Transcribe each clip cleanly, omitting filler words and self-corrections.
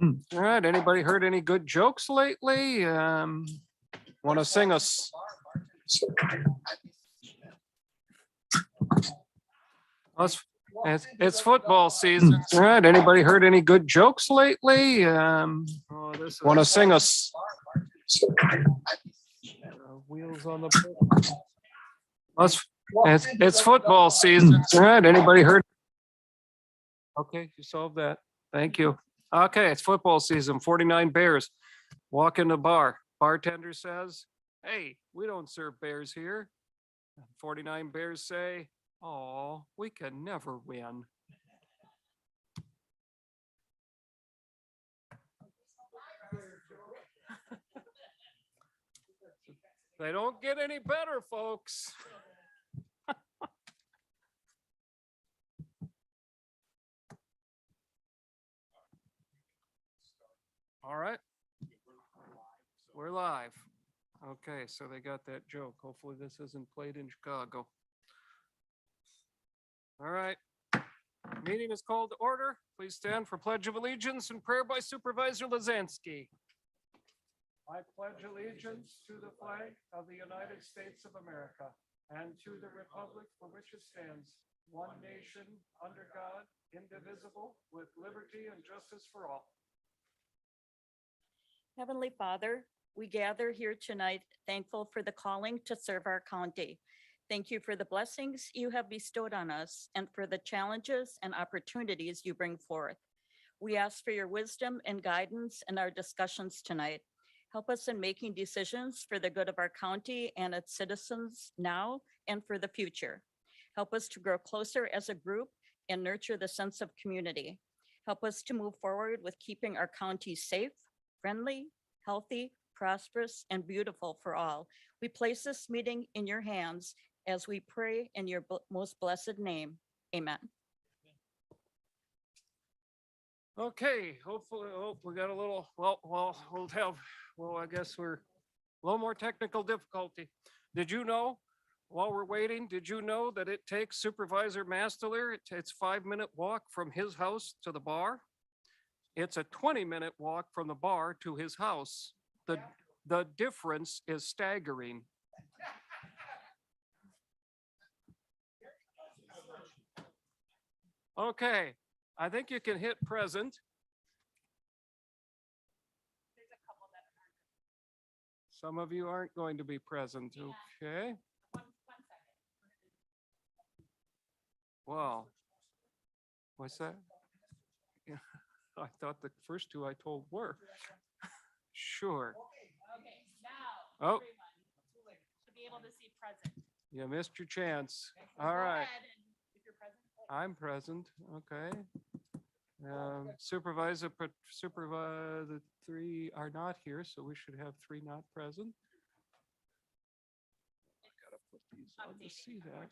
All right. Anybody heard any good jokes lately? Want to sing us? It's football season. All right. Anybody heard any good jokes lately? Want to sing us? Wheels on the boat. It's football season. All right. Anybody heard? Okay, you solved that. Thank you. Okay, it's football season. 49 Bears walk in the bar. Bartender says, "Hey, we don't serve bears here." 49 Bears say, "Oh, we can never win." They don't get any better, folks. All right. We're live. Okay, so they got that joke. Hopefully this isn't played in Chicago. All right. Meeting is called to order. Please stand for Pledge of Allegiance and prayer by Supervisor Lazansky. I pledge allegiance to the flag of the United States of America and to the republic for which it stands, one nation, under God, indivisible, with liberty and justice for all. Heavenly Father, we gather here tonight thankful for the calling to serve our county. Thank you for the blessings you have bestowed on us and for the challenges and opportunities you bring forth. We ask for your wisdom and guidance in our discussions tonight. Help us in making decisions for the good of our county and its citizens now and for the future. Help us to grow closer as a group and nurture the sense of community. Help us to move forward with keeping our county safe, friendly, healthy, prosperous, and beautiful for all. We place this meeting in your hands as we pray in your most blessed name. Amen. Okay, hopefully, we got a little, I guess we're a little more technical difficulty. Did you know, while we're waiting, did you know that it takes Supervisor Masteler, it's 5-minute walk from his house to the bar? It's a 20-minute walk from the bar to his house. The difference is staggering. Okay, I think you can hit present. Some of you aren't going to be present, okay? Wow. What's that? Yeah, I thought the first two I told were. Sure. Okay, now. Oh. To be able to see present. You missed your chance. All right. I'm present, okay. Supervisor, the 3 are not here, so we should have 3 not present. I gotta put these on to see that.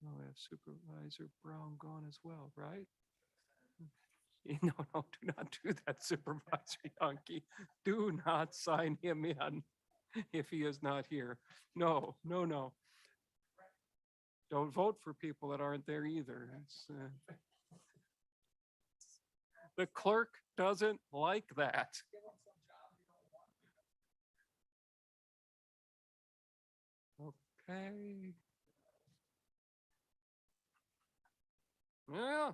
No, we have Supervisor Brown gone as well, right? No, do not do that, Supervisor Yonke. Do not sign him in if he is not here. No. Don't vote for people that aren't there either. The clerk doesn't like that. Okay. Yeah.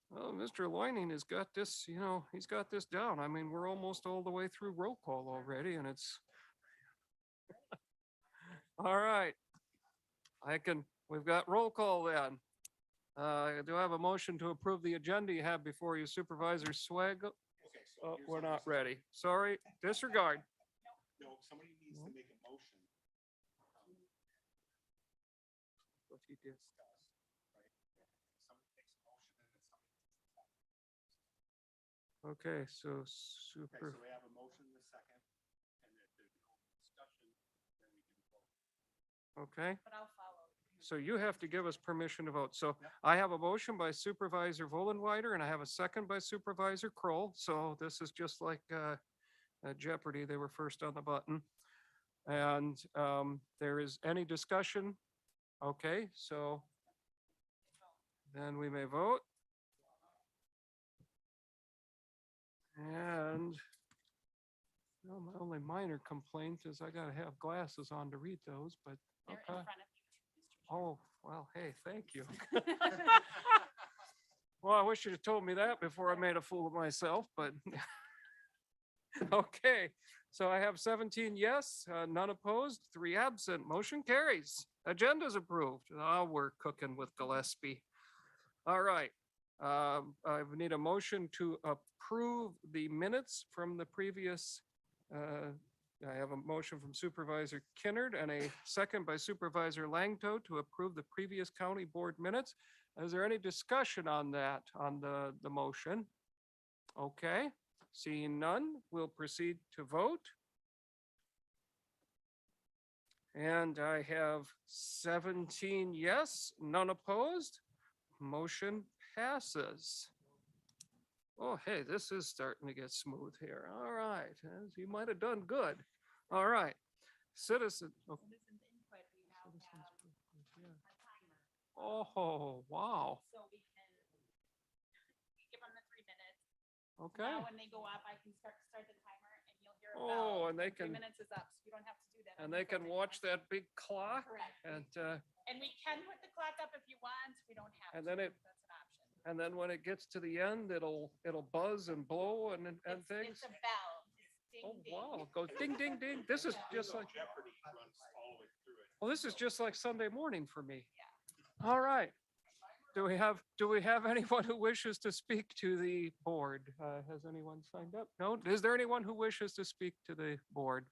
Well, Mr. Loining has got this, he's got this down. I mean, we're almost all the way through roll call already, and it's all right. We've got roll call then. Do I have a motion to approve the agenda you have before you, Supervisor Swag? Oh, we're not ready. Sorry, disregard. No, somebody needs to make a motion. What he did. Okay, so Okay, so we have a motion in a second, and if there's no discussion, then we can vote. Okay. But I'll follow. So you have to give us permission to vote. So I have a motion by Supervisor Vollenweider and I have a second by Supervisor Kroll. So this is just like Jeopardy. They were first on the button. And there is any discussion? Okay, so then we may vote. And well, my only minor complaint is I gotta have glasses on to read those, but okay. Oh, well, hey, thank you. Well, I wish you'd have told me that before I made a fool of myself, but okay. So I have 17 yes, none opposed, 3 absent. Motion carries. Agenda's approved. Oh, we're cooking with Gillespie. All right. I need a motion to approve the minutes from the previous. I have a motion from Supervisor Kinnard and a second by Supervisor Langto to approve the previous county board minutes. Is there any discussion on that, on the motion? Okay, seeing none, we'll proceed to vote. And I have 17 yes, none opposed. Motion passes. Oh, hey, this is starting to get smooth here. All right, you might have done good. All right, citizen. Oh, oh, wow. So we give them the 3 minutes. Okay. Now, when they go up, I can start the timer and you'll hear a bell. Oh, and they 3 can, minutes is up, so you don't have to do that. and they can watch that big clock Correct. and, And we can put the clock up if you want. We don't have to. And then That's an option. and then when it gets to the end, it'll buzz and blow and things. It's a bell. Ding, Oh, ding. wow, it goes ding, ding, ding. This is just like, Jeopardy runs all the way through it. well, this is just like Sunday morning for me. Yeah. All right. Do we have anyone who wishes to speak to the board? Has anyone signed up? No? Is there anyone who wishes to speak to the board?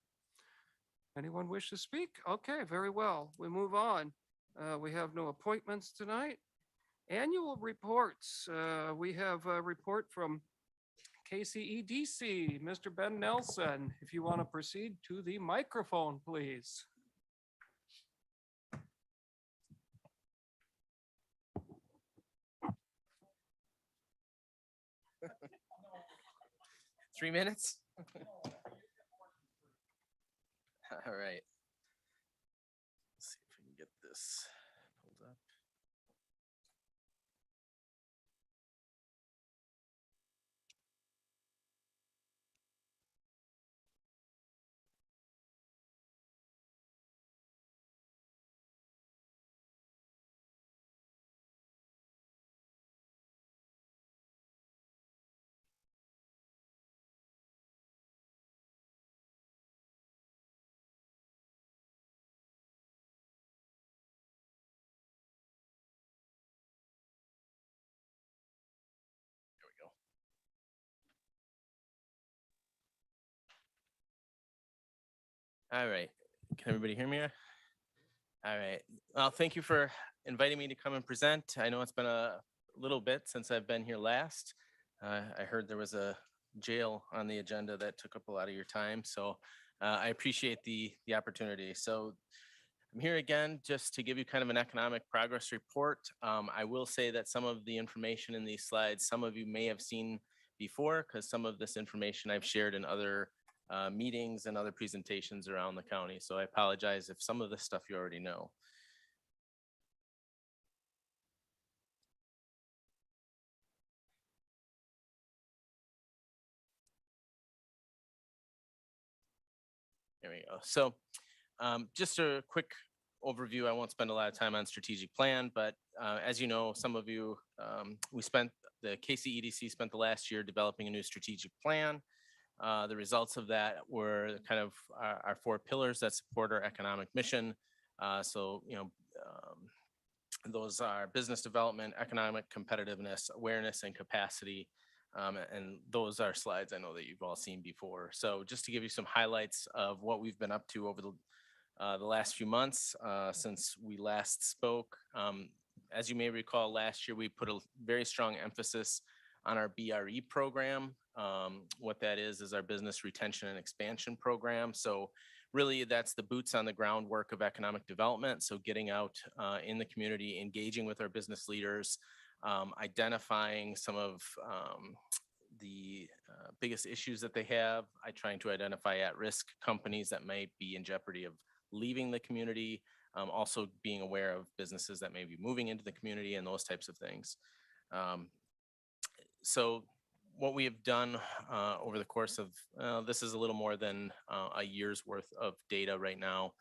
Anyone wish to speak? Okay, very well. We move on. We have no appointments tonight. Annual reports. We have a report from KCEDC, Mr. Ben Nelson. If you want to proceed to the microphone, please. Three minutes? All right. Let's see if we can get this pulled up. There we go. All right. Can everybody hear me? All right. Well, thank you for inviting me to come and present. I know it's been a little bit since I've been here last. I heard there was a jail on the agenda that took up a lot of your time, so I appreciate the opportunity. So I'm here again just to give you kind of an economic progress report. I will say that some of the information in these slides, some of you may have seen before, because some of this information I've shared in other meetings and other presentations around the county. So I apologize if some of this stuff you already know. There we go. So just a quick overview. I won't spend a lot of time on strategic plan, but as you know, some of you, the KCEDC spent the last year developing a new strategic plan. The results of that were kind of our 4 pillars that support our economic mission. Those are business development, economic competitiveness, awareness, and capacity. And those are slides I know that you've all seen before. So just to give you some highlights of what we've been up to over the last few months since we last spoke. As you may recall, last year we put a very strong emphasis on our BRE program. What that is our business retention and expansion program. So really that's the boots on the ground work of economic development. So getting out in the community, engaging with our business leaders, identifying some of the biggest issues that they have. Trying to identify at-risk companies that might be in jeopardy of leaving the community. Also being aware of businesses that may be moving into the community and those types of things. So what we have done over the course of, this is a little more than a year's worth of data right now.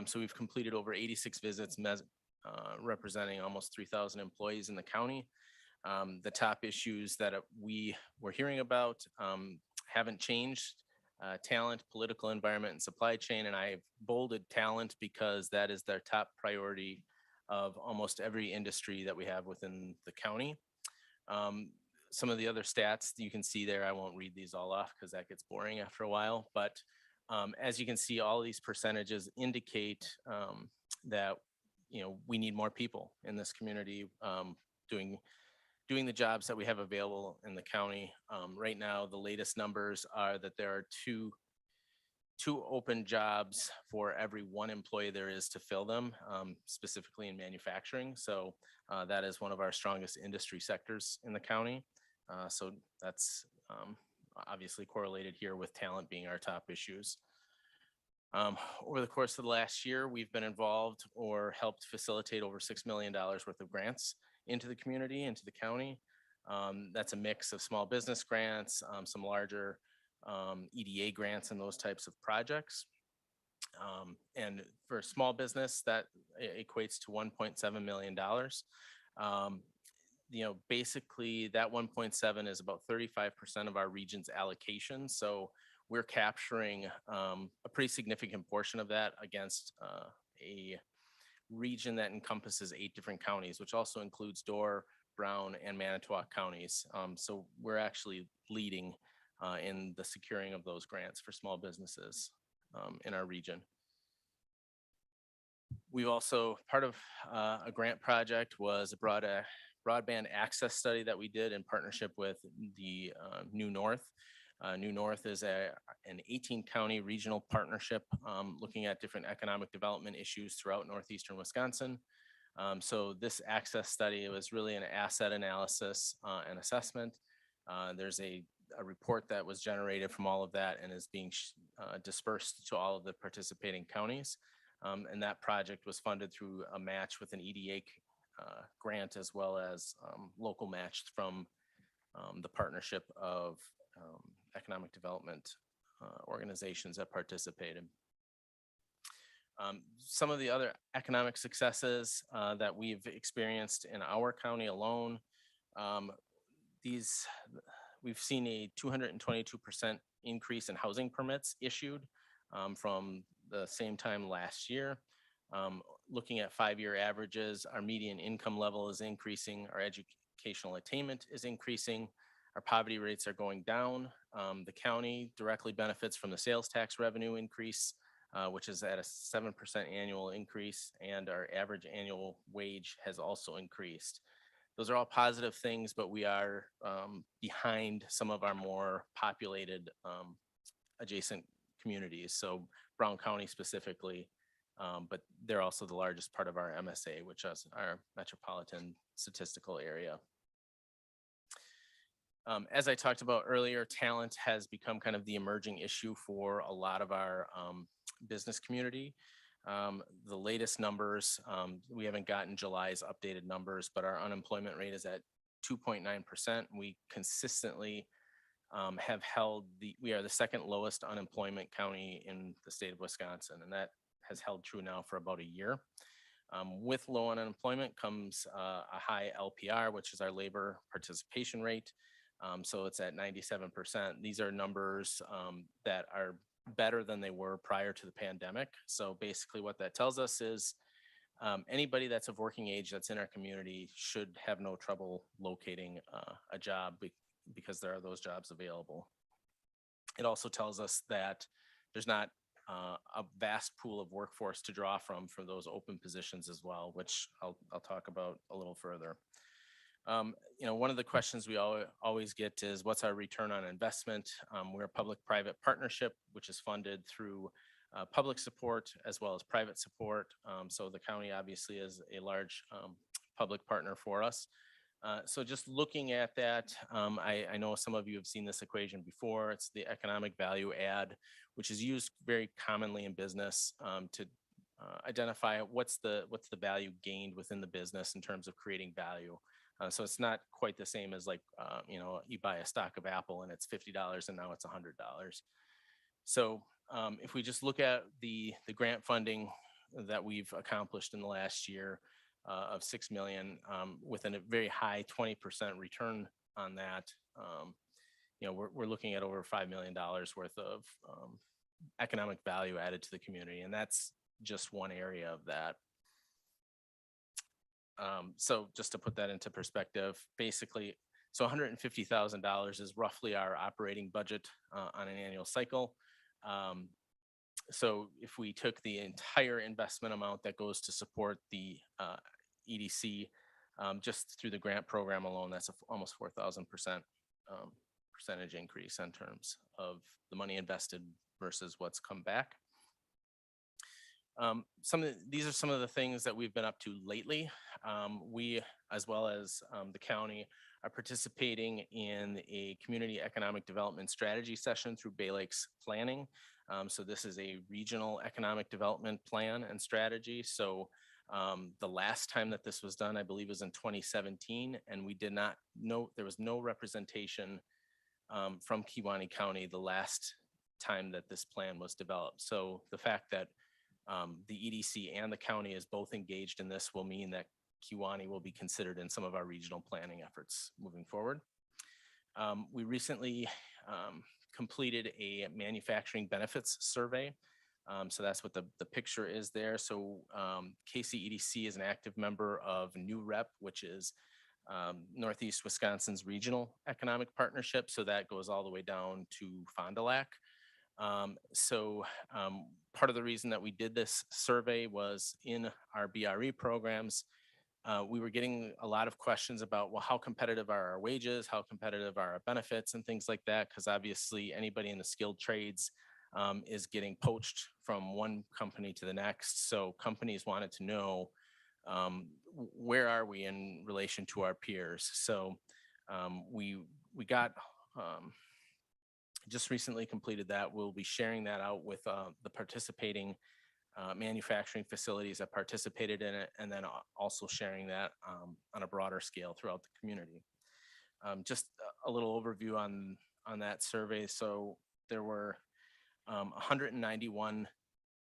So we've completed over 86 visits, representing almost 3,000 employees in the county. The top issues that we were hearing about haven't changed. Talent, political environment, and supply chain. And I've bolded talent because that is their top priority of almost every industry that we have within the county. Some of the other stats you can see there, I won't read these all off because that gets boring after a while. But as you can see, all of these percentages indicate that we need more people in this community doing the jobs that we have available in the county. Right now, the latest numbers are that there are two open jobs for every one employee there is to fill them, specifically in manufacturing. So that is one of our strongest industry sectors in the county. So that's obviously correlated here with talent being our top issues. Over the course of the last year, we've been involved or helped facilitate over $6 million worth of grants into the community, into the county. That's a mix of small business grants, some larger EDA grants, and those types of projects. And for small business, that equates to $1.7 million. Basically that 1.7 is about 35% of our region's allocation. So we're capturing a pretty significant portion of that against a region that encompasses 8 different counties, which also includes Door, Brown, and Manitowoc counties. So we're actually leading in the securing of those grants for small businesses in our region. We've also, part of a grant project was a broadband access study that we did in partnership with the New North. New North is an 18-county regional partnership looking at different economic development issues throughout northeastern Wisconsin. So this access study was really an asset analysis and assessment. There's a report that was generated from all of that and is being dispersed to all of the participating counties. And that project was funded through a match with an EDA grant, as well as local match from the partnership of economic development organizations that participated. Some of the other economic successes that we've experienced in our county alone, we've seen a 222% increase in housing permits issued from the same time last year. Looking at 5-year averages, our median income level is increasing, our educational attainment is increasing, our poverty rates are going down. The county directly benefits from the sales tax revenue increase, which is at a 7% annual increase, and our average annual wage has also increased. Those are all positive things, but we are behind some of our more populated adjacent communities. So Brown County specifically, but they're also the largest part of our MSA, which is our metropolitan statistical area. As I talked about earlier, talent has become kind of the emerging issue for a lot of our business community. The latest numbers, we haven't gotten July's updated numbers, but our unemployment rate is at 2.9%. We consistently have held we are the second lowest unemployment county in the state of Wisconsin, and that has held true now for about a year. With low unemployment comes a high LPR, which is our labor participation rate. So it's at 97%. These are numbers that are better than they were prior to the pandemic. So basically what that tells us is anybody that's of working age that's in our community should have no trouble locating a job because there are those jobs available. It also tells us that there's not a vast pool of workforce to draw from for those open positions as well, which I'll talk about a little further. One of the questions we always get is what's our return on investment? We're a public-private partnership, which is funded through public support as well as private support. So the county obviously is a large public partner for us. So just looking at that, I know some of you have seen this equation before. It's the economic value add, which is used very commonly in business to identify what's the value gained within the business in terms of creating value. So it's not quite the same as like, you buy a stock of Apple and it's $50 and now it's $100. So if we just look at the grant funding that we've accomplished in the last year of 6 million, within a very high 20% return on that, we're looking at over $5 million worth of economic value added to the community, and that's just one area of that. So just to put that into perspective, basically, so $150,000 is roughly our operating budget on an annual cycle. So if we took the entire investment amount that goes to support the EDC just through the grant program alone, that's almost 4,000% percentage increase in terms of the money invested versus what's come back. These are some of the things that we've been up to lately. We, as well as the county, are participating in a community economic development strategy session through Bay Lakes Planning. So this is a regional economic development plan and strategy. So the last time that this was done, I believe, was in 2017, and we did not know, there was no representation from Kewaunee County the last time that this plan was developed. So the fact that the EDC and the county is both engaged in this will mean that Kewaunee will be considered in some of our regional planning efforts moving forward. We recently completed a manufacturing benefits survey. So that's what the picture is there. So KCEDC is an active member of New Rep, which is Northeast Wisconsin's regional economic partnership. So that goes all the way down to Fond du Lac. Part of the reason that we did this survey was in our BRE programs, we were getting a lot of questions about, well, how competitive are our wages? How competitive are our benefits and things like that? Because obviously anybody in the skilled trades is getting poached from one company to the next. So companies wanted to know, where are we in relation to our peers? So we got just recently completed that. We'll be sharing that out with the participating manufacturing facilities that participated in it, and then also sharing that on a broader scale throughout the community. Just a little overview on that survey. So there were 191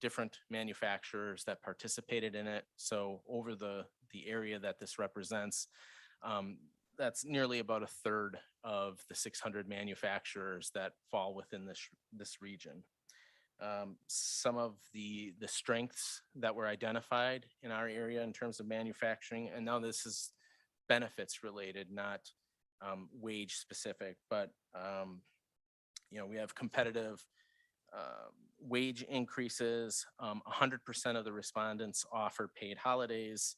different manufacturers that participated in it. So over the area that this represents, that's nearly about a third of the 600 manufacturers that fall within this region. Some of the strengths that were identified in our area in terms of manufacturing, and now this is benefits related, not wage specific, but we have competitive wage increases. 100% of the respondents offer paid holidays.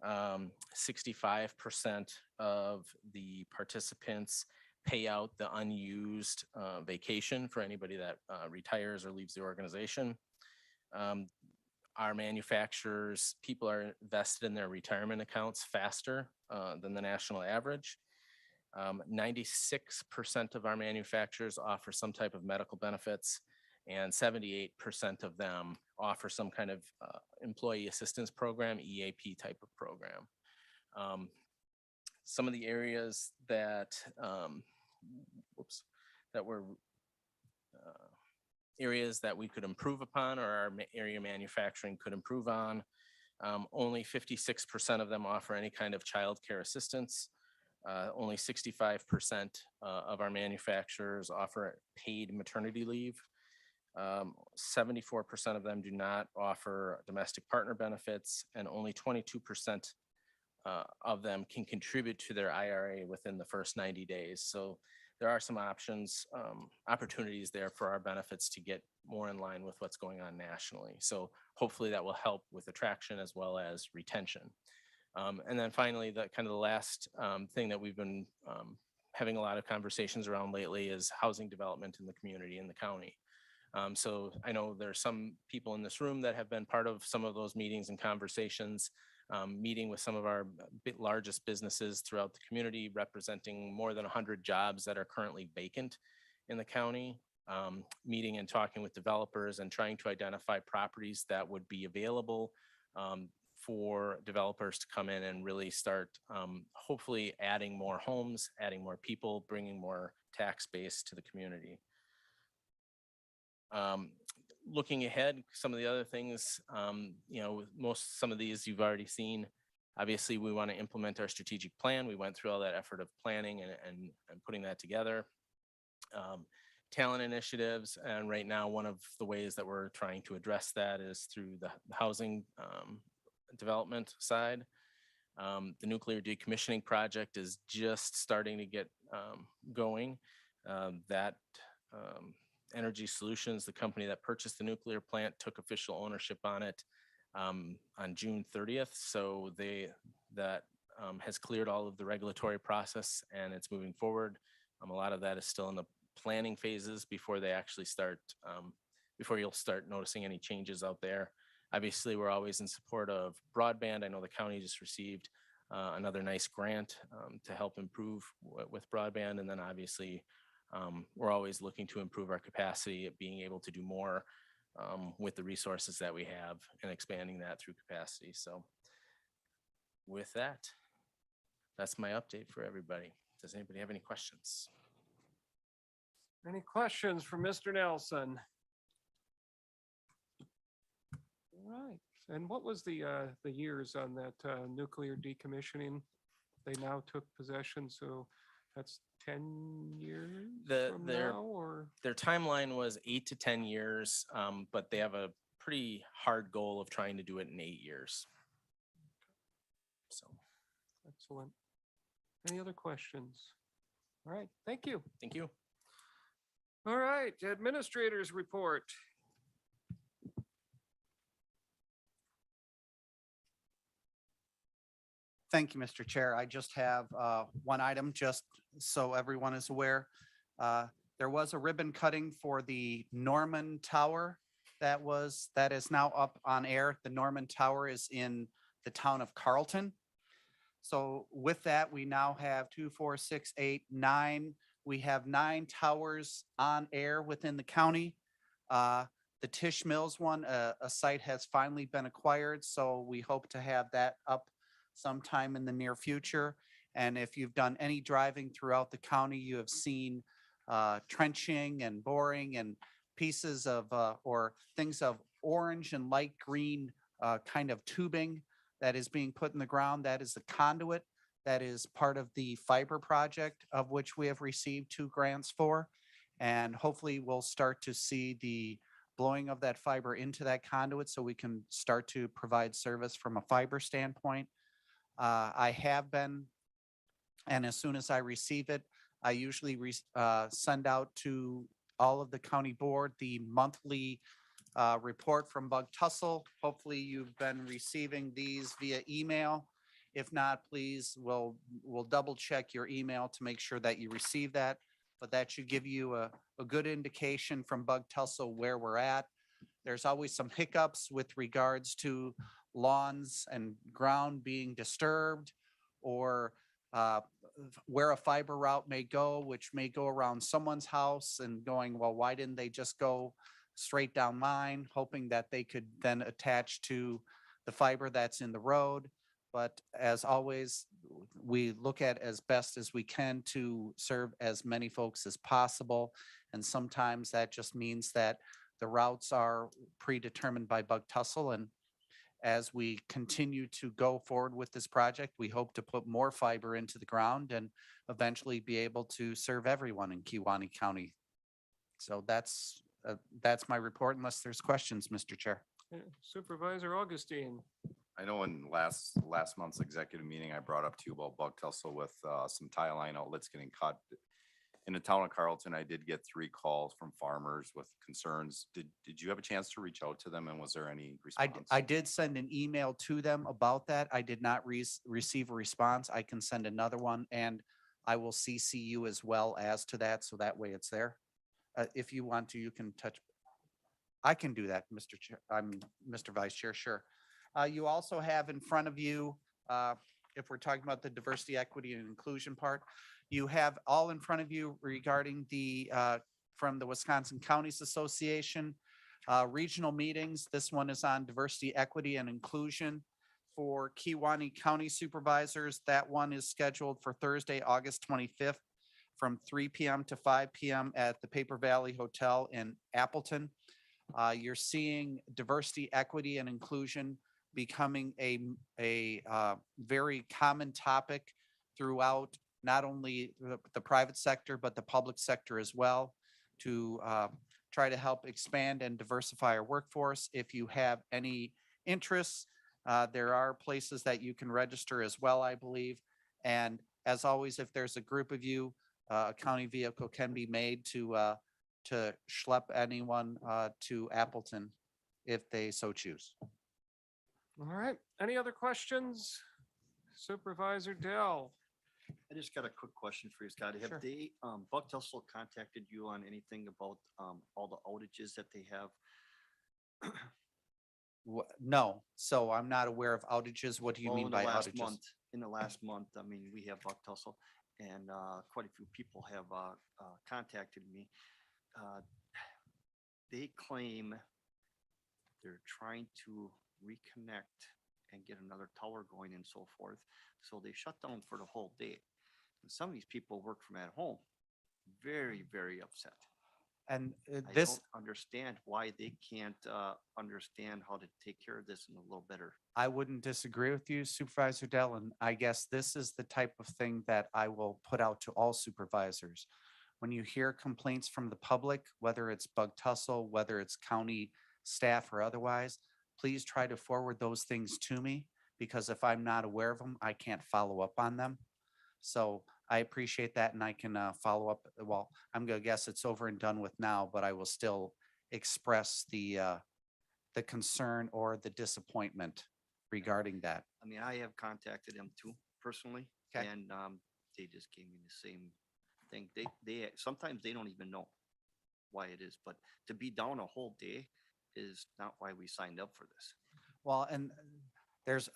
65% of the participants pay out the unused vacation for anybody that retires or leaves the organization. Our manufacturers, people are invested in their retirement accounts faster than the national average. 96% of our manufacturers offer some type of medical benefits, and 78% of them offer some kind of employee assistance program, EAP type of program. Some of the areas that were areas that we could improve upon, or our area manufacturing could improve on, only 56% of them offer any kind of child care assistance. Only 65% of our manufacturers offer paid maternity leave. 74% of them do not offer domestic partner benefits, and only 22% of them can contribute to their IRA within the first 90 days. So there are some opportunities there for our benefits to get more in line with what's going on nationally. So hopefully that will help with attraction as well as retention. And then finally, the last thing that we've been having a lot of conversations around lately is housing development in the community, in the county. So I know there's some people in this room that have been part of some of those meetings and conversations, meeting with some of our largest businesses throughout the community, representing more than 100 jobs that are currently vacant in the county, meeting and talking with developers and trying to identify properties that would be available for developers to come in and really start hopefully adding more homes, adding more people, bringing more tax base to the community. Looking ahead, some of the other things, some of these you've already seen. Obviously, we want to implement our strategic plan. We went through all that effort of planning and putting that together. Talent initiatives, and right now, one of the ways that we're trying to address that is through the housing development side. The nuclear decommissioning project is just starting to get going. Energy Solutions, the company that purchased the nuclear plant, took official ownership on it on June 30th. So that has cleared all of the regulatory process and it's moving forward. A lot of that is still in the planning phases before they actually start, before you'll start noticing any changes out there. Obviously, we're always in support of broadband. I know the county just received another nice grant to help improve with broadband. And then obviously, we're always looking to improve our capacity at being able to do more with the resources that we have and expanding that through capacity. So with that, that's my update for everybody. Does anybody have any questions? Any questions for Mr. Nelson? All right. And what was the years on that nuclear decommissioning? They now took possession, so that's 10 years from now, or? Their timeline was 8 to 10 years, but they have a pretty hard goal of trying to do it in 8 years. So, Excellent. Any other questions? All right, thank you. thank you. All right, administrators report. Thank you, Mr. Chair. I just have one item, just so everyone is aware. There was a ribbon cutting for the Norman Tower that is now up on air. The Norman Tower is in the town of Carlton. So with that, we now have 2, 4, 6, 8, 9. We have 9 towers on air within the county. The Tish Mills one, a site has finally been acquired, so we hope to have that up sometime in the near future. And if you've done any driving throughout the county, you have seen trenching and boring and pieces of or things of orange and light green kind of tubing that is being put in the ground. That is the conduit that is part of the fiber project, of which we have received 2 grants for. And hopefully we'll start to see the blowing of that fiber into that conduit so we can start to provide service from a fiber standpoint. I have been, and as soon as I receive it, I usually send out to all of the county board the monthly report from Bug Tussle. Hopefully you've been receiving these via email. If not, please, we'll double check your email to make sure that you receive that. But that should give you a good indication from Bug Tussle where we're at. There's always some hiccups with regards to lawns and ground being disturbed, or where a fiber route may go, which may go around someone's house and going, well, why didn't they just go straight down mine, hoping that they could then attach to the fiber that's in the road. But as always, we look at as best as we can to serve as many folks as possible. And sometimes that just means that the routes are predetermined by Bug Tussle. And as we continue to go forward with this project, we hope to put more fiber into the ground and eventually be able to serve everyone in Kewaunee County. So that's my report, unless there's questions, Mr. Chair. Supervisor Augustine. I know in last month's executive meeting, I brought up to you about bug tussle with some tile line outlets getting cut. In the town of Carlton, I did get 3 calls from farmers with concerns. Did you have a chance to reach out to them, and was there any response? I did send an email to them about that. I did not receive a response. I can send another one, and I will CC you as well as to that, so that way it's there. If you want to, you can touch. I can do that, Mr. Chair. I'm Mr. Vice Chair, sure. You also have in front of you, if we're talking about the diversity, equity, and inclusion part, you have all in front of you regarding from the Wisconsin Counties Association, regional meetings. This one is on diversity, equity, and inclusion for Kewaunee County Supervisors. That one is scheduled for Thursday, August 25th from 3 p.m. to 5 p.m. at the Paper Valley Hotel in Appleton. You're seeing diversity, equity, and inclusion becoming a very common topic throughout not only the private sector, but the public sector as well, to try to help expand and diversify our workforce. If you have any interests, there are places that you can register as well, I believe. And as always, if there's a group of you, a county vehicle can be made to schlep anyone to Appleton if they so choose. All right, any other questions? Supervisor Dell? I just got a quick question for you, Scott. Sure. Have they, Buck Tussle contacted you on anything about, all the outages that they have? No, so I'm not aware of outages. What do you Well, mean in the by last outages? month- In the last month, I mean, we have Buck Tussle and, quite a few people have, contacted me. They claim they're trying to reconnect and get another tower going and so forth. So they shut down for the whole day. And some of these people work from at home. Very, very upset. And I this, don't understand why they can't understand how to take care of this in a little better. I wouldn't disagree with you, Supervisor Dell, and I guess this is the type of thing that I will put out to all supervisors. When you hear complaints from the public, whether it's Bug Tussle, whether it's county staff or otherwise, please try to forward those things to me, because if I'm not aware of them, I can't follow up on them. So I appreciate that, and I can follow up. Well, I'm gonna guess it's over and done with now, but I will still express the concern or the disappointment regarding that. I mean, I have contacted them too personally, Okay. and they just gave me the same thing. They sometimes they don't even know why it is, but to be down a whole day is not why we signed up for this. Well, and there's,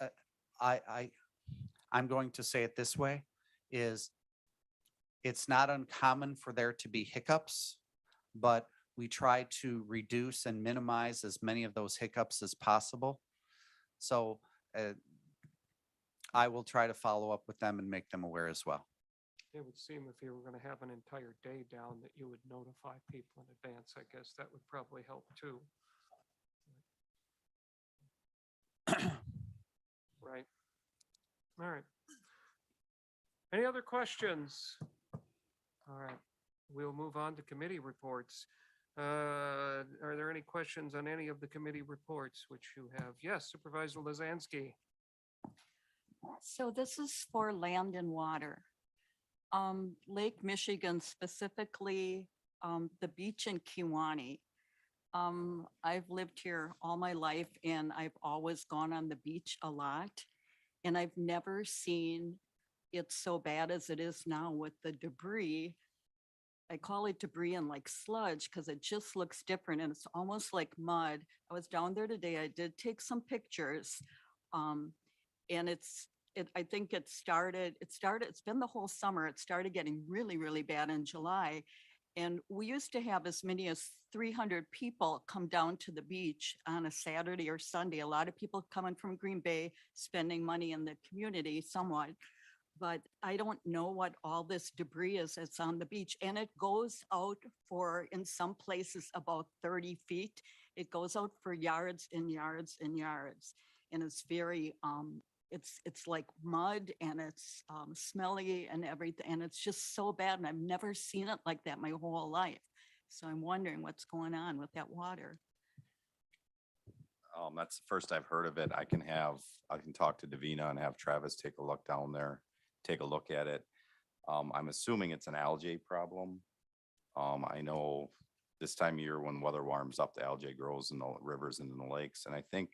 I'm going to say it this way, is it's not uncommon for there to be hiccups, but we try to reduce and minimize as many of those hiccups as possible. So I will try to follow up with them and make them aware as well. It would seem if you were gonna have an entire day down that you would notify people in advance. I guess that would probably help too. Right. All right. Any other questions? All right, we'll move on to committee reports. Are there any questions on any of the committee reports which you have? Yes, Supervisor Lazansky. So this is for land and water. Lake Michigan, specifically, the beach in Kewaunee. I've lived here all my life and I've always gone on the beach a lot. And I've never seen it so bad as it is now with the debris. I call it debris and like sludge because it just looks different and it's almost like mud. I was down there today. I did take some pictures. And I think it's been the whole summer. It started getting really, really bad in July. And we used to have as many as 300 people come down to the beach on a Saturday or Sunday. A lot of people coming from Green Bay, spending money in the community somewhat. But I don't know what all this debris is that's on the beach. And it goes out for, in some places, about 30 feet. It goes out for yards and yards and yards. And it's very, it's like mud and it's smelly and everything. And it's just so bad. And I've never seen it like that my whole life. So I'm wondering what's going on with that water. That's the first I've heard of it. I can talk to Davina and have Travis take a look down there, take a look at it. I'm assuming it's an algae problem. I know this time of year when weather warms up, the algae grows in the rivers and in the lakes. And I think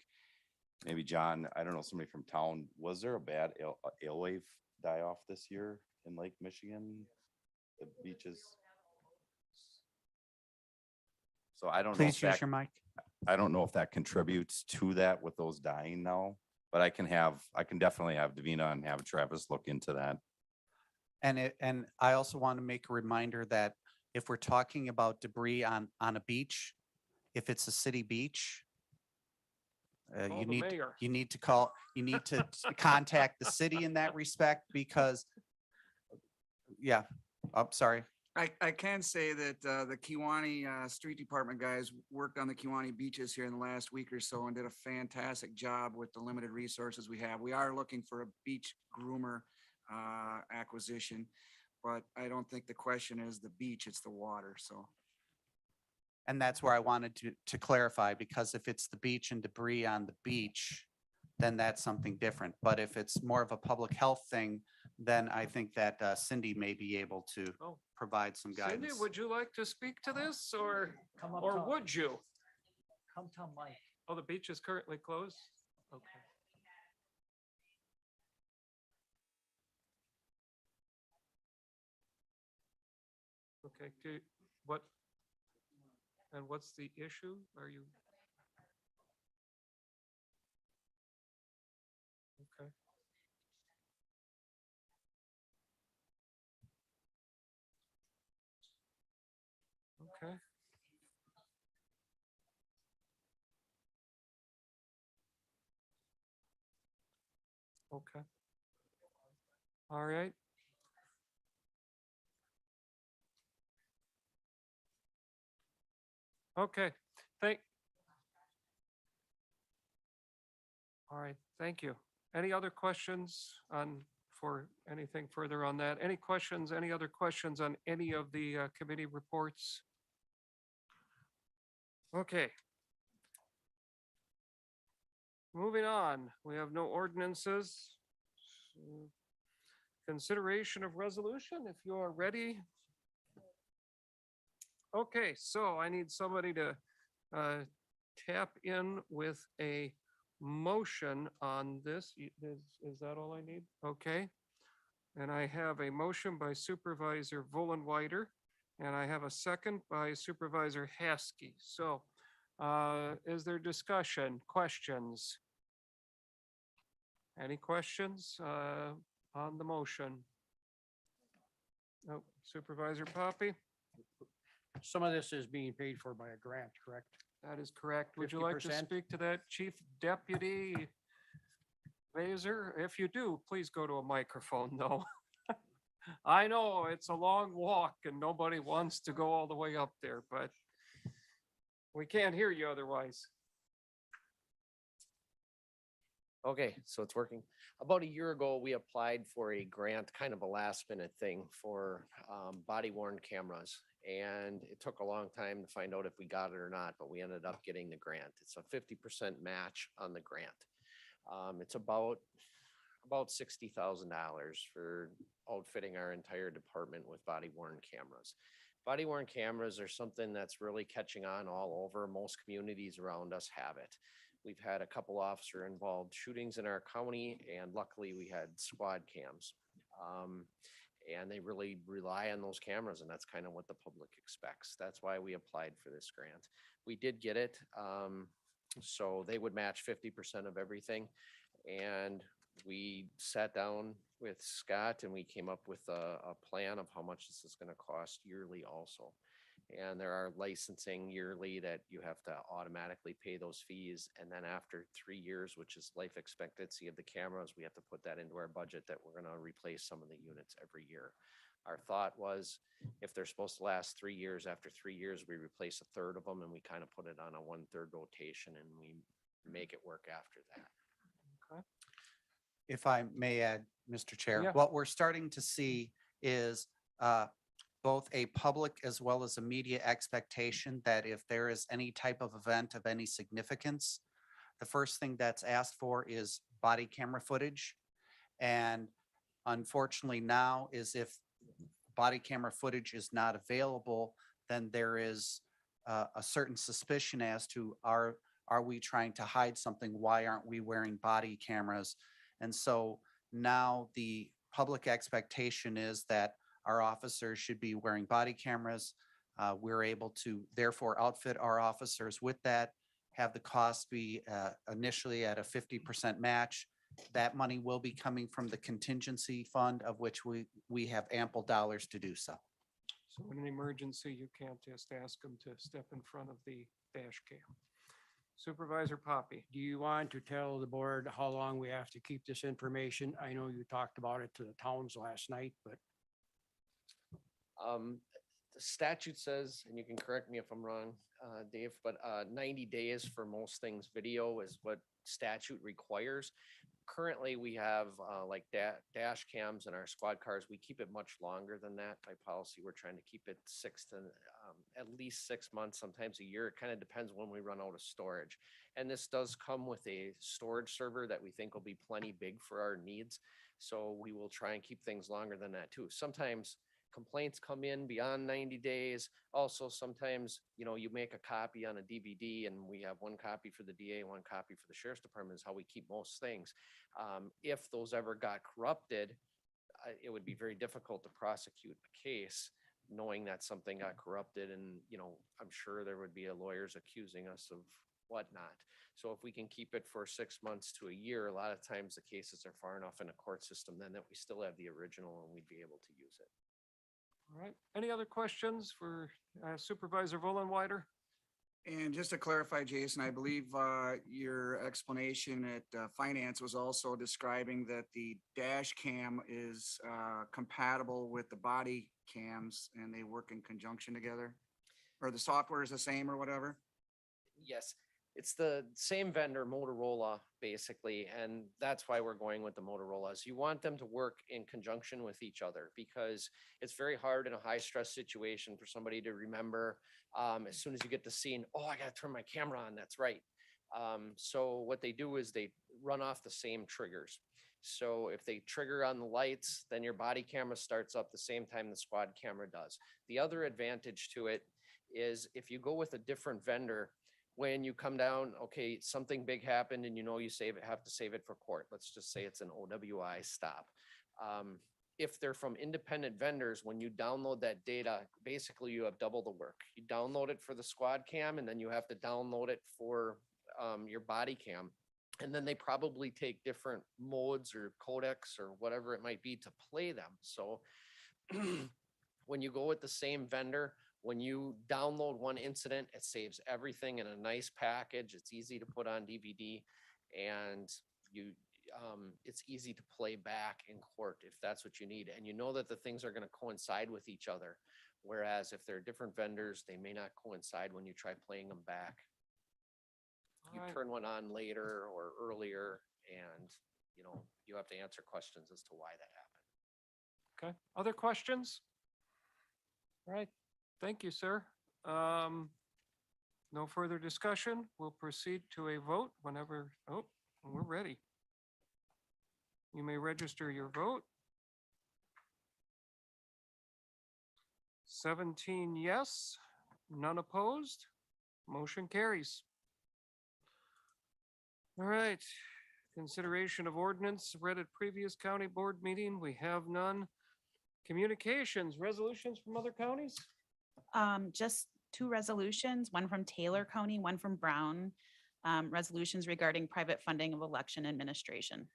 maybe John, I don't know, somebody from town, was there a bad eel wave die off this year in Lake Michigan? The beaches? So I don't know. Please if use that- your mic. I don't know if that contributes to that with those dying now, but I can definitely have Davina and have Travis look into that. And I also want to make a reminder that if we're talking about debris on a beach, if it's a city beach, Call you the mayor. you need to contact the city in that respect because, yeah, I'm sorry. I can say that the Kewaunee Street Department guys worked on the Kewaunee beaches here in the last week or so and did a fantastic job with the limited resources we have. We are looking for a beach groomer acquisition, but I don't think the question is the beach, it's the water, so. And that's where I wanted to clarify, because if it's the beach and debris on the beach, then that's something different. But if it's more of a public health thing, then I think that Cindy may be able to Oh. provide some Cindy, guidance. would you like to speak to this or Come up or top. would you? Come tell Mike. Oh, the beach is currently closed? Okay. Okay, what? And what's the issue? Are you? Okay. Okay. Okay. All right. Okay, all right, thank you. Any other questions for anything further on that? Any questions, any other questions on any of the committee reports? Okay. Moving on, we have no ordinances. Consideration of resolution, if you are ready. Okay, so I need somebody to tap in with a motion on this. Is that all I need? Okay. And I have a motion by Supervisor Vollenweider, and I have a second by Supervisor Haskey. So is there discussion, questions? Any questions on the motion? No, Supervisor Poppy? Some of this is being paid for by a grant, correct? That is correct. Would you like to 50%? speak to that, Chief Deputy Vaser? If you do, please go to a microphone, though. I know it's a long walk and nobody wants to go all the way up there, but we can't hear you otherwise. Okay, so it's working. About a year ago, we applied for a grant, kind of a last minute thing for body worn cameras. And it took a long time to find out if we got it or not, but we ended up getting the grant. It's a 50% match on the grant. It's about $60,000 for outfitting our entire department with body worn cameras. Body worn cameras are something that's really catching on all over. Most communities around us have it. We've had a couple officer involved shootings in our county, and luckily we had squad cams. And they really rely on those cameras, and that's kind of what the public expects. That's why we applied for this grant. We did get it. So they would match 50% of everything. And we sat down with Scott and we came up with a plan of how much this is going to cost yearly also. And there are licensing yearly that you have to automatically pay those fees. And then after 3 years, which is life expectancy of the cameras, we have to put that into our budget that we're going to replace some of the units every year. Our thought was if they're supposed to last 3 years, after 3 years, we replace a third of them and we kind of put it on a 1/3 rotation and we make it work after that. If I may add, Mr. Chair, Yeah. what we're starting to see is both a public as well as a media expectation that if there is any type of event of any significance, the first thing that's asked for is body camera footage. And unfortunately now is if body camera footage is not available, then there is a certain suspicion as to are we trying to hide something? Why aren't we wearing body cameras? And so now the public expectation is that our officers should be wearing body cameras. We're able to therefore outfit our officers with that, have the cost be initially at a 50% match. That money will be coming from the contingency fund, of which we have ample dollars to do so. So in an emergency, you can't just ask them to step in front of the dash cam. Supervisor Poppy. Do you want to tell the board how long we have to keep this information? I know you talked about it to the towns last night, but The statute says, and you can correct me if I'm wrong, Dave, but 90 days for most things video is what statute requires. Currently, we have like dash cams in our squad cars. We keep it much longer than that by policy. We're trying to keep it at least 6 months, sometimes a year. It kind of depends when we run out of storage. And this does come with a storage server that we think will be plenty big for our needs. So we will try and keep things longer than that too. Sometimes complaints come in beyond 90 days. Also, sometimes, you make a copy on a DVD and we have one copy for the DA, one copy for the sheriff's department is how we keep most things. If those ever got corrupted, it would be very difficult to prosecute a case knowing that something got corrupted and, I'm sure there would be lawyers accusing us of whatnot. So if we can keep it for 6 months to a year, a lot of times the cases are far enough in a court system then that we still have the original and we'd be able to use it. All right. Any other questions for Supervisor Vollenweider? And just to clarify, Jason, I believe your explanation at finance was also describing that the dash cam is compatible with the body cams and they work in conjunction together? Or the software is the same or whatever? Yes, it's the same vendor, Motorola, basically, and that's why we're going with the Motorola's. You want them to work in conjunction with each other because it's very hard in a high stress situation for somebody to remember as soon as you get the scene, oh, I gotta turn my camera on, that's right. So what they do is they run off the same triggers. So if they trigger on the lights, then your body camera starts up the same time the squad camera does. The other advantage to it is if you go with a different vendor, when you come down, okay, something big happened and you have to save it for court. Let's just say it's an OWI stop. If they're from independent vendors, when you download that data, basically you have double the work. You download it for the squad cam and then you have to download it for your body cam. And then they probably take different modes or codecs or whatever it might be to play them. So when you go with the same vendor, when you download one incident, it saves everything in a nice package. It's easy to put on DVD and it's easy to play back in court if that's what you need. And you know that the things are going to coincide with each other. Whereas if they're different vendors, they may not coincide when you try playing them back. You turn one on later or earlier and, you have to answer questions as to why that happened. Okay. Other questions? All right. Thank you, sir. No further discussion. We'll proceed to a vote whenever, we're ready. You may register your vote. 17 yes, none opposed. Motion carries. All right. Consideration of ordinance read at previous county board meeting. We have none. Communications, resolutions from other counties? Just two resolutions, one from Taylor County, one from Brown. Resolutions regarding private funding of election administration.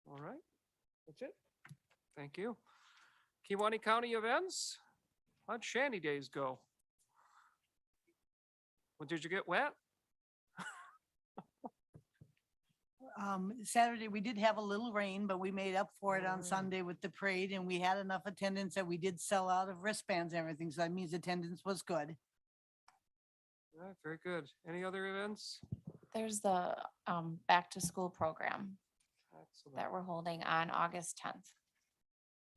All right, that's it. Thank you. Kewaunee County events? How'd Shanty Days go? Well, did you get wet? Saturday, we did have a little rain, but we made up for it on Sunday with the parade and we had enough attendance that we did sell out of wristbands and everything. So that means attendance was good. All right, very good. Any other events? There's the back to school program Excellent. that we're holding on August 10th.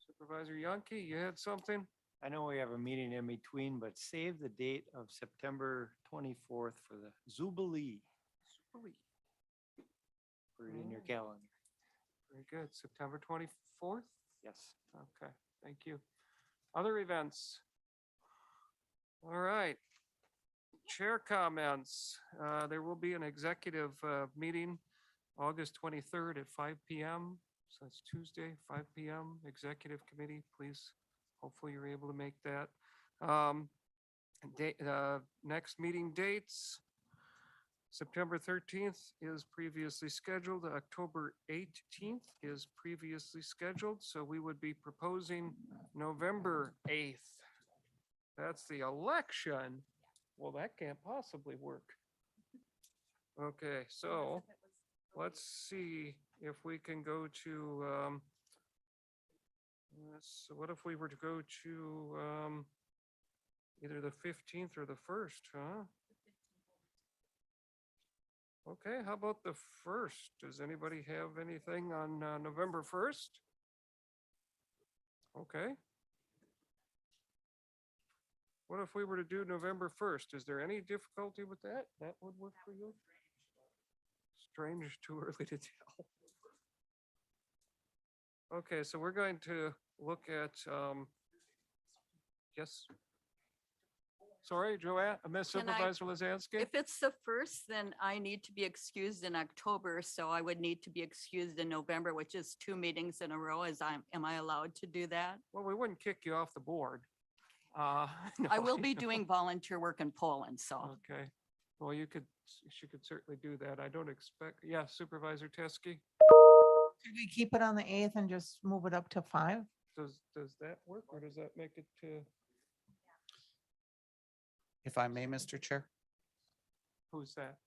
Supervisor Yonke, you had something? I know we have a meeting in between, but save the date of September 24th for the Jubilee. Jubilee. Put it in your calendar. Very good. September 24th? Yes. Okay, thank you. Other events? All right. Chair comments. There will be an executive meeting August 23rd at 5 p.m. So it's Tuesday, 5 p.m. Executive Committee, please. Hopefully you're able to make that. Next meeting dates. September 13th is previously scheduled. October 18th is previously scheduled. So we would be proposing November 8th. That's the election. Well, that can't possibly work. Okay, so let's see if we can go to, so what if we were to go to, either the 15th or the 1st, huh? Okay, how about the 1st? Does anybody have anything on November 1st? Okay. What if we were to do November 1st? Is there any difficulty with that? That would work for you? Strange, too early to tell. Okay, so we're going to look at, yes. Sorry, Joanne, Miss Can I- Supervisor Lazansky? If it's the first, then I need to be excused in October, so I would need to be excused in November, which is 2 meetings in a row. Am I allowed to do that? Well, we wouldn't kick you off the board. I will be doing volunteer work in Poland, so. Okay, well, she could certainly do that. I don't expect, yeah, Supervisor Teske, Could we keep it on the 8th and just move it up to 5? does that work or does that make it to, If I may, Mr. Chair, who's that?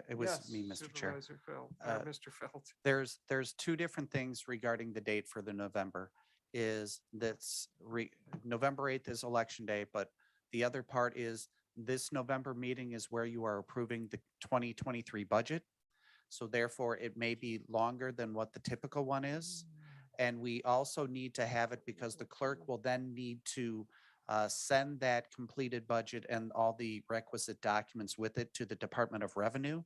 it was Yes, me, Mr. Chair. Supervisor Feld, Mr. Feld. There's two different things regarding the date for the November. Is that's November 8th is election day, but the other part is this November meeting is where you are approving the 2023 budget. So therefore, it may be longer than what the typical one is. And we also need to have it because the clerk will then need to send that completed budget and all the requisite documents with it to the Department of Revenue.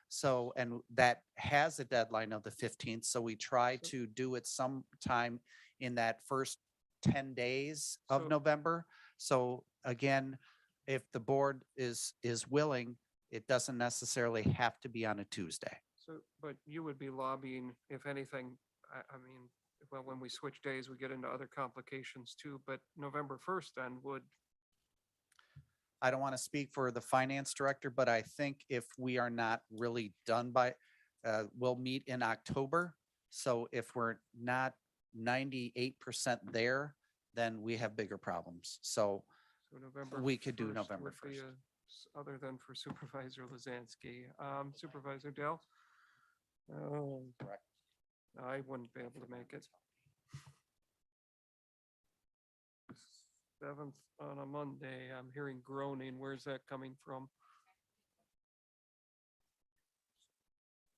So, and that has a deadline of the 15th. So we try to do it sometime in that first 10 days of So- November. So again, if the board is willing, it doesn't necessarily have to be on a Tuesday. So, but you would be lobbying, if anything, I mean, well, when we switch days, we get into other complications too, but November 1st then would, I don't want to speak for the finance director, but I think if we are not really done by, we'll meet in October. So if we're not 98% there, then we have bigger problems. So so November. we could do 1st November would be 1st. Other than for Supervisor Lazansky. Supervisor Dell? Oh, I wouldn't be able to make it. 7th on a Monday, I'm hearing groaning. Where's that coming from?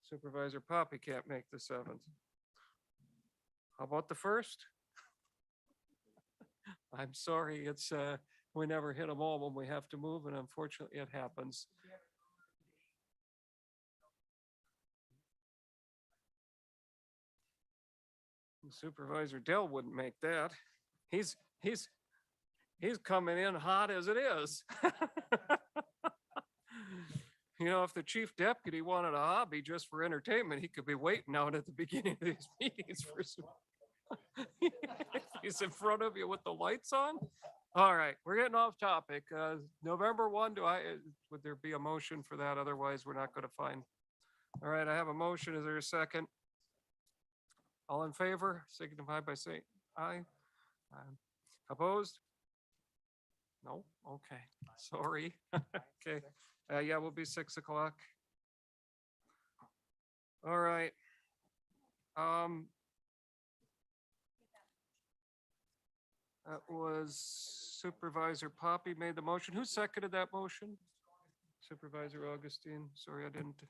Supervisor Poppy can't make the 7th. How about the 1st? I'm sorry, it's, we never hit them all when we have to move, and unfortunately it happens. Supervisor Dell wouldn't make that. He's coming in hot as it is. You know, if the chief deputy wanted a hobby just for entertainment, he could be waiting out at the beginning of these meetings for some. He's in front of you with the lights on. All right, we're getting off topic. November 1, would there be a motion for that? Otherwise, we're not going to find. All right, I have a motion. Is there a second? All in favor, signify by saying aye. Opposed? No? Okay, sorry. Okay, yeah, we'll be 6 o'clock. All right. That was Supervisor Poppy made the motion. Who seconded that motion? Supervisor Augustine. Sorry, I didn't.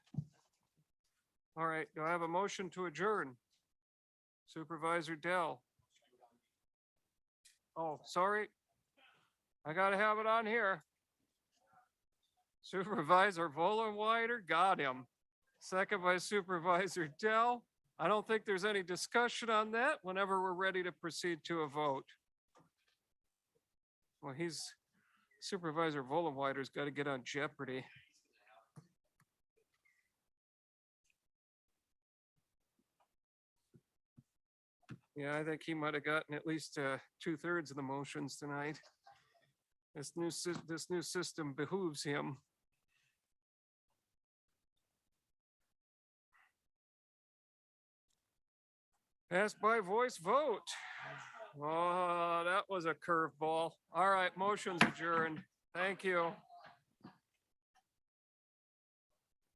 All right, do I have a motion to adjourn? Supervisor Dell. Oh, sorry. I gotta have it on here. Supervisor Vollenweider, got him. Second by Supervisor Dell. I don't think there's any discussion on that whenever we're ready to proceed to a vote. Well, Supervisor Vollenweider's got to get on Jeopardy. Yeah, I think he might have gotten at least 2/3 of the motions tonight. This new system behooves him. Passed by voice vote. Oh, that was a curveball. All right, motion's adjourned. Thank you.